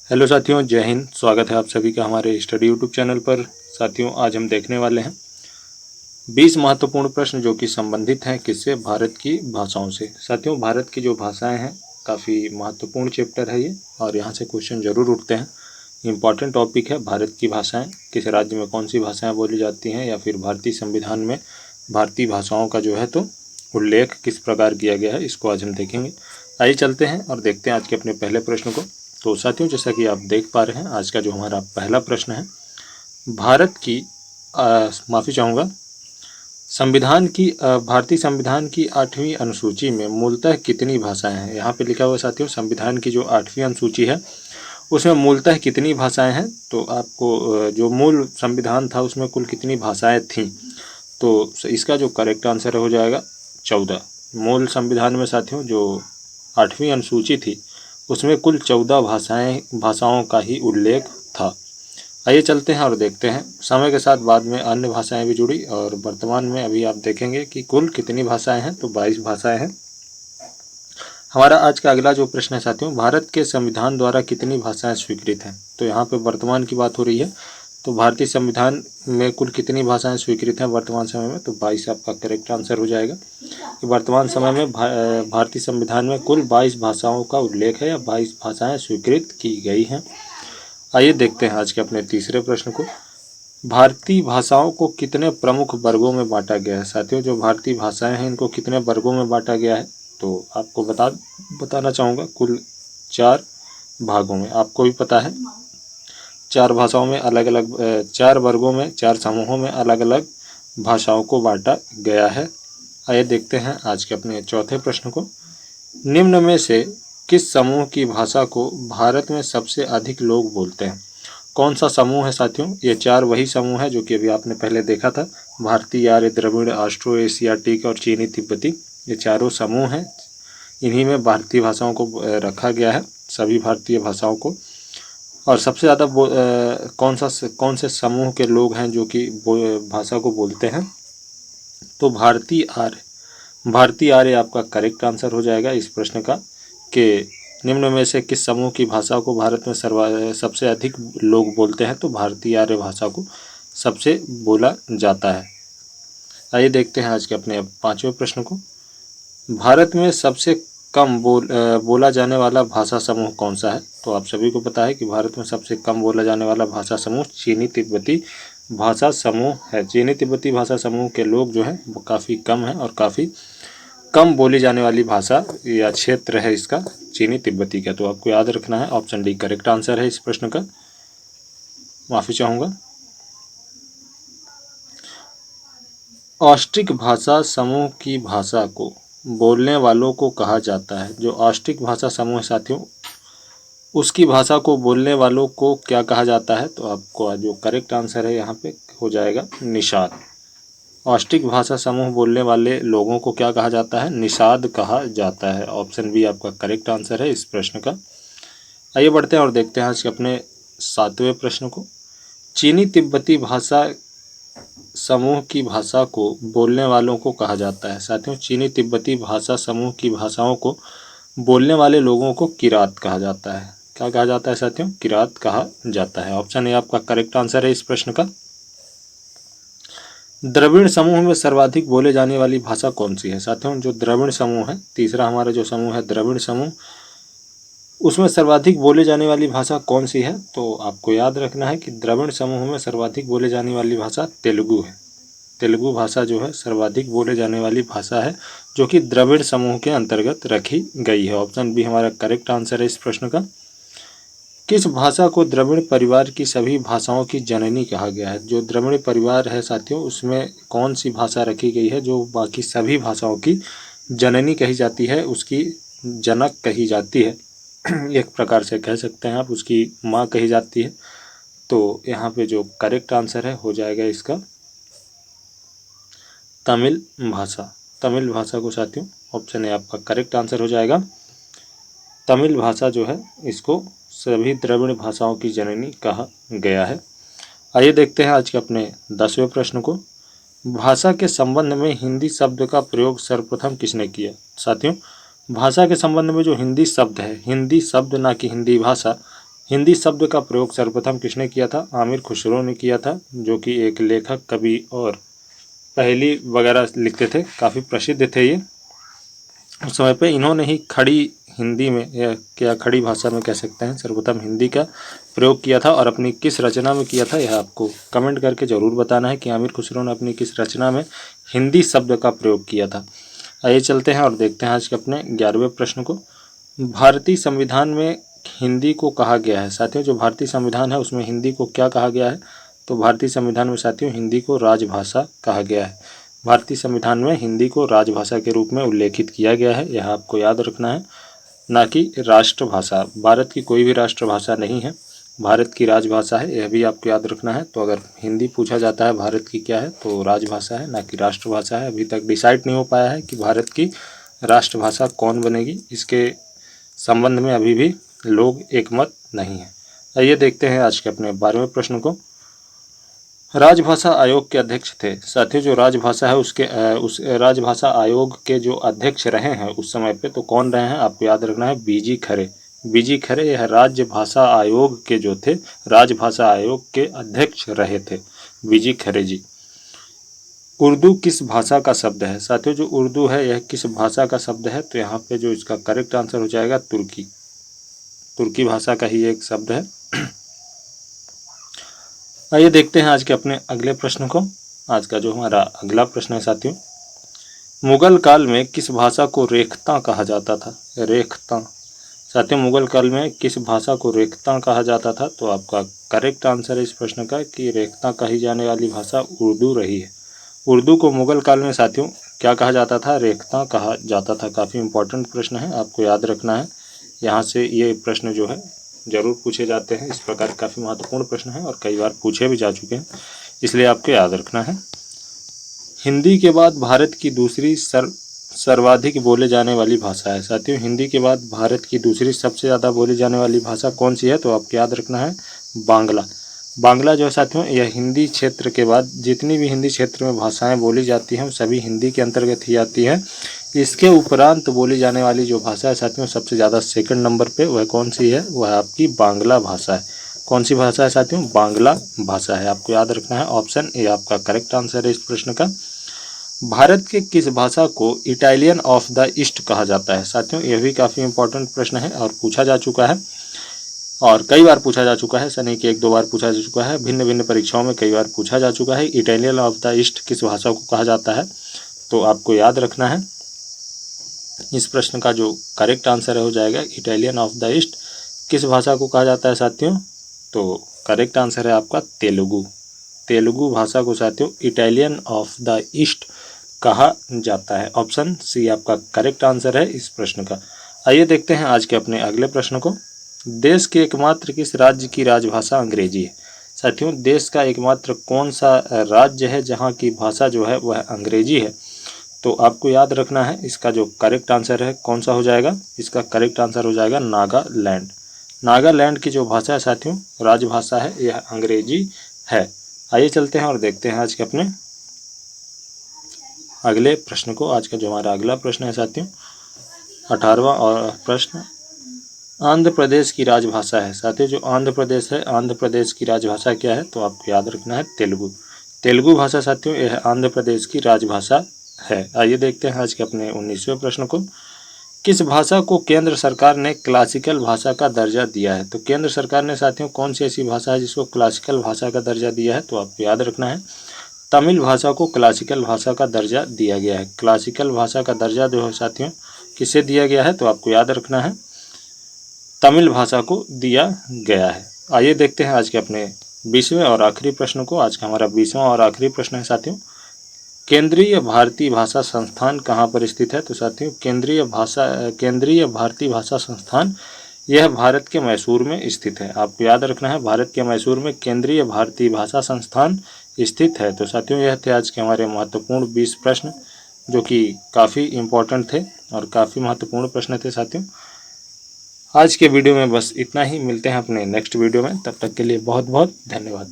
Hello साथियों, जय हिंद। स्वागत है आप सभी का हमारे स्टडी यूट्यूब चैनल पर। साथियों, आज हम देखने वाले हैं 20 महत्वपूर्ण प्रश्न जो कि संबंधित हैं किससे, भारत की भाषाओं से। साथियों, भारत की जो भाषाएं हैं काफ़ी महत्वपूर्ण चैप्टर है ये, और यहाँ से क्वेश्चन जरूर उठते हैं। इम्पॉर्टेंट टॉपिक है भारत की भाषाएं, किस राज्य में कौन सी भाषाएं बोली जाती हैं, या फिर भारतीय संविधान में भारतीय भाषाओं का जो है तो उल्लेख किस प्रकार किया गया है, इसको आज हम देखेंगे। आइए चलते हैं और देखते हैं आज के अपने पहले प्रश्न को। तो साथियों, जैसा कि आप देख पा रहे हैं, आज का जो हमारा पहला प्रश्न है, भारत की माफ़ी चाहूँगा भारतीय संविधान की 8वीं अनुसूची में मूलतः कितनी भाषाएं हैं। यहाँ पे लिखा हुआ साथियों, संविधान की जो 8वीं अनुसूची है उसमें मूलतः कितनी भाषाएं हैं। तो आपको जो मूल संविधान था उसमें कुल कितनी भाषाएं थीं, तो इसका जो करेक्ट आंसर हो जाएगा 14। मूल संविधान में साथियों जो 8वीं अनुसूची थी उसमें कुल 14 भाषाओं का ही उल्लेख था। आइए चलते हैं और देखते हैं। समय के साथ बाद में अन्य भाषाएं भी जुड़ी, और वर्तमान में अभी आप देखेंगे कि कुल कितनी भाषाएं हैं, तो 22 भाषाएं हैं। हमारा आज का अगला जो प्रश्न है साथियों, भारत के संविधान द्वारा कितनी भाषाएं स्वीकृत हैं। तो यहाँ पे वर्तमान की बात हो रही है, तो भारतीय संविधान में कुल कितनी भाषाएं स्वीकृत हैं वर्तमान समय में, तो 22 आपका करेक्ट आंसर हो जाएगा। कि वर्तमान समय में भारतीय संविधान में कुल 22 भाषाओं का उल्लेख है, या 22 भाषाएं स्वीकृत की गई हैं। आइए देखते हैं आज के अपने तीसरे प्रश्न को। भारतीय भाषाओं को कितने प्रमुख वर्गों में बांटा गया है। साथियों, जो भारतीय भाषाएं हैं इनको कितने वर्गों में बांटा गया है, तो आपको बताना चाहूँगा कुल 4 भागों में। आपको भी पता है 4 भाषाओं में अलग अलग 4 वर्गों में 4 समूहों में अलग अलग भाषाओं को बांटा गया है। आइए देखते हैं आज के अपने चौथे प्रश्न को। निम्न में से किस समूह की भाषा को भारत में सबसे अधिक लोग बोलते हैं। कौन सा समूह है साथियों, ये 4 वही समूह है जो कि अभी आपने पहले देखा था, भारतीय, आर्य, द्रविड़, ऑस्ट्रो एशियाटिक और चीनी तिब्बती। ये चारों समूह हैं, इन्हीं में भारतीय भाषाओं को रखा गया है, सभी भारतीय भाषाओं को। और सबसे ज़्यादा कौन से समूह के लोग हैं जो कि भाषा को बोलते हैं, तो भारतीय आर्य आपका करेक्ट आंसर हो जाएगा इस प्रश्न का। कि निम्न में से किस समूह की भाषा को भारत में सबसे अधिक लोग बोलते हैं, तो भारतीय आर्य भाषा को सबसे बोला जाता है। आइए देखते हैं आज के अपने 5वें प्रश्न को। भारत में सबसे कम बोला जाने वाला भाषा समूह कौन सा है। तो आप सभी को पता है कि भारत में सबसे कम बोला जाने वाला भाषा समूह चीनी तिब्बती भाषा समूह है। चीनी तिब्बती भाषा समूह के लोग जो हैं वो काफ़ी कम हैं, और काफ़ी कम बोली जाने वाली भाषा या क्षेत्र है इसका चीनी तिब्बती का। तो आपको याद रखना है, ऑप्शन डी करेक्ट आंसर है इस प्रश्न का। माफ़ी चाहूँगा। ऑस्ट्रिक भाषा समूह की भाषा को बोलने वालों को कहा जाता है। जो ऑस्ट्रिक भाषा समूह साथियों, उसकी भाषा को बोलने वालों को क्या कहा जाता है, तो आपको जो करेक्ट आंसर है यहाँ पे हो जाएगा निषाद। ऑस्ट्रिक भाषा समूह बोलने वाले लोगों को क्या कहा जाता है, निषाद कहा जाता है। ऑप्शन बी आपका करेक्ट आंसर है इस प्रश्न का। आइए बढ़ते हैं और देखते हैं आज के अपने 7वें प्रश्न को। चीनी तिब्बती भाषा समूह की भाषा को बोलने वालों को कहा जाता है। साथियों, चीनी तिब्बती भाषा समूह की भाषाओं को बोलने वाले लोगों को किरात कहा जाता है। क्या कहा जाता है साथियों, किरात कहा जाता है। ऑप्शन ए आपका करेक्ट आंसर है इस प्रश्न का। द्रविड़ समूह में सर्वाधिक बोले जाने वाली भाषा कौन सी है। साथियों, जो द्रविड़ समूह है, तीसरा हमारा जो समूह है द्रविड़ समूह, उसमें सर्वाधिक बोले जाने वाली भाषा कौन सी है, तो आपको याद रखना है कि द्रविड़ समूह में सर्वाधिक बोले जाने वाली भाषा तेलुगु है। तेलुगु भाषा जो है सर्वाधिक बोले जाने वाली भाषा है, जो कि द्रविड़ समूह के अंतर्गत रखी गई है। ऑप्शन बी हमारा करेक्ट आंसर है इस प्रश्न का। किस भाषा को द्रविड़ परिवार की सभी भाषाओं की जननी कहा गया है। जो द्रविड़ परिवार है साथियों, उसमें कौन सी भाषा रखी गई है जो बाकी सभी भाषाओं की जननी कही जाती है, उसकी जनक कही जाती है, एक प्रकार से कह सकते हैं आप, उसकी माँ कही जाती है। तो यहाँ पे जो करेक्ट आंसर है हो जाएगा इसका तमिल भाषा। तमिल भाषा को साथियों, ऑप्शन ए आपका करेक्ट आंसर हो जाएगा। तमिल भाषा जो है इसको सभी द्रविड़ भाषाओं की जननी कहा गया है। आइए देखते हैं आज के अपने 10वें प्रश्न को। भाषा के संबंध में हिंदी शब्द का प्रयोग सर्वप्रथम किसने किया। साथियों, भाषा के संबंध में जो हिंदी शब्द है, हिंदी शब्द ना कि हिंदी भाषा, हिंदी शब्द का प्रयोग सर्वप्रथम किसने किया था? आमिर खुसरो ने किया था, जो कि एक लेखक, कवि और पहेली वगैरह लिखते थे, काफ़ी प्रसिद्ध थे ये उस समय पे। इन्होंने ही खड़ी हिंदी में या क्या खड़ी भाषा में कह सकते हैं, सर्वप्रथम हिंदी का प्रयोग किया था। और अपनी किस रचना में किया था, यह आपको कमेंट करके ज़रूर बताना है कि आमिर खुसरो ने अपनी किस रचना में हिंदी शब्द का प्रयोग किया था। आइए चलते हैं और देखते हैं आज के अपने 11वें प्रश्न को। भारतीय संविधान में हिंदी को कहा गया है साथियों, जो भारतीय संविधान है उसमें हिंदी को क्या कहा गया है? तो भारतीय संविधान में साथियों हिंदी को राजभाषा कहा गया है। भारतीय संविधान में हिंदी को राजभाषा के रूप में उल्लेखित किया गया है, यह आपको याद रखना है, ना कि राष्ट्रभाषा। भारत की कोई भी राष्ट्रभाषा नहीं है, भारत की राजभाषा है, यह भी आपको याद रखना है। तो अगर हिंदी पूछा जाता है भारत की क्या है, तो राजभाषा है, ना कि राष्ट्रभाषा है। अभी तक डिसाइड नहीं हो पाया है कि भारत की राष्ट्रभाषा कौन बनेगी, इसके संबंध में अभी भी लोग एकमत नहीं है। आइए देखते हैं आज के अपने 12वें प्रश्न को। राजभाषा आयोग के अध्यक्ष थे साथियों, जो राजभाषा है उस राजभाषा आयोग के जो अध्यक्ष रहे हैं उस समय पे, तो कौन रहे हैं आपको याद रखना है, बीजी खरे। बीजी खरे यह राजभाषा आयोग के जो थे, राजभाषा आयोग के अध्यक्ष रहे थे बीजी खरे जी। उर्दू किस भाषा का शब्द है साथियों? जो उर्दू है यह किस भाषा का शब्द है? तो यहाँ पे जो इसका करेक्ट आंसर हो जाएगा तुर्की। तुर्की भाषा का ही एक शब्द है। आइए देखते हैं आज के अपने अगले प्रश्न को। आज का जो हमारा अगला प्रश्न है साथियों, मुगल काल में किस भाषा को रेखता कहा जाता था? रेखता साथियों, मुगल काल में किस भाषा को रेखता कहा जाता था? तो आपका करेक्ट आंसर है इस प्रश्न का कि रेखता कही जाने वाली भाषा उर्दू रही है। उर्दू को मुगल काल में साथियों क्या कहा जाता था? रेखता कहा जाता था। काफ़ी इंपॉर्टेंट प्रश्न है, आपको याद रखना है। यहाँ से ये प्रश्न जो है जरूर पूछे जाते हैं, इस प्रकार काफ़ी महत्वपूर्ण प्रश्न है और कई बार पूछे भी जा चुके हैं, इसलिए आपको याद रखना है। हिंदी के बाद भारत की दूसरी सर्वाधिक बोले जाने वाली भाषा है साथियों। हिंदी के बाद भारत की दूसरी सबसे ज़्यादा बोली जाने वाली भाषा कौन सी है? तो आपको याद रखना है बांग्ला। बांग्ला जो है साथियों, यह हिंदी क्षेत्र के बाद जितनी भी हिंदी क्षेत्र में भाषाएं बोली जाती हैं सभी हिंदी के अंतर्गत ही आती हैं। इसके उपरांत बोली जाने वाली जो भाषा है साथियों सबसे ज़्यादा सेकंड नंबर पे वह कौन सी है? वह आपकी बांग्ला भाषा है। कौन सी भाषा है साथियों? बांग्ला भाषा है। आपको याद रखना है, ऑप्शन ए आपका करेक्ट आंसर है इस प्रश्न का। भारत के किस भाषा को इटालियन ऑफ द ईस्ट कहा जाता है साथियों? यह भी काफ़ी इंपॉर्टेंट प्रश्न है और पूछा जा चुका है और कई बार पूछा जा चुका है, सनी के 1-2 बार पूछा जा चुका है, भिन्न भिन्न परीक्षाओं में कई बार पूछा जा चुका है। इटालियन ऑफ द ईस्ट किस भाषा को कहा जाता है? तो आपको याद रखना है, इस प्रश्न का जो करेक्ट आंसर हो जाएगा इटालियन ऑफ द ईस्ट किस भाषा को कहा जाता है साथियों? तो करेक्ट आंसर है आपका तेलुगु। तेलुगु भाषा को साथियों इटालियन ऑफ द ईस्ट कहा जाता है। ऑप्शन सी आपका करेक्ट आंसर है इस प्रश्न का। आइए देखते हैं आज के अपने अगले प्रश्न को। देश के एकमात्र किस राज्य की राजभाषा अंग्रेजी है साथियों? देश का एकमात्र कौन सा राज्य है जहां की भाषा जो है वह अंग्रेजी है? तो आपको याद रखना है, इसका जो करेक्ट आंसर है कौन सा हो जाएगा? इसका करेक्ट आंसर हो जाएगा नागालैंड। नागालैंड की जो भाषा है साथियों राजभाषा है, यह अंग्रेजी है। आइए चलते हैं और देखते हैं आज के अपने अगले प्रश्न को। आज का जो हमारा अगला प्रश्न है साथियों 18वां और प्रश्न, आंध्र प्रदेश की राजभाषा है साथियों। जो आंध्र प्रदेश है, आंध्र प्रदेश की राजभाषा क्या है? तो आपको याद रखना है तेलुगु। तेलुगु भाषा साथियों यह आंध्र प्रदेश की राजभाषा है। आइए देखते हैं आज के अपने 19वें प्रश्न को। किस भाषा को केंद्र सरकार ने क्लासिकल भाषा का दर्जा दिया है? तो केंद्र सरकार ने साथियों कौन सी ऐसी भाषा है जिसको क्लासिकल भाषा का दर्जा दिया है? तो आपको याद रखना है, तमिल भाषा को क्लासिकल भाषा का दर्जा दिया गया है। क्लासिकल भाषा का दर्जा जो है साथियों किसे दिया गया है? तो आपको याद रखना है तमिल भाषा को दिया गया है। आइए देखते हैं आज के अपने 20वें और आखिरी प्रश्न को। आज का हमारा 20वां और आखिरी प्रश्न है साथियों, केंद्रीय भारतीय भाषा संस्थान कहाँ पर स्थित है? तो साथियों केंद्रीय भारतीय भाषा संस्थान यह भारत के मैसूर में स्थित है। आपको याद रखना है, भारत के मैसूर में केंद्रीय भारतीय भाषा संस्थान स्थित है। तो साथियों यह थे आज के हमारे महत्वपूर्ण 20 प्रश्न जो कि काफ़ी इम्पोर्टेंट थे और काफ़ी महत्वपूर्ण प्रश्न थे साथियों। आज के वीडियो में बस इतना ही, मिलते हैं अपने नेक्स्ट वीडियो में, तब तक के लिए बहुत बहुत धन्यवाद।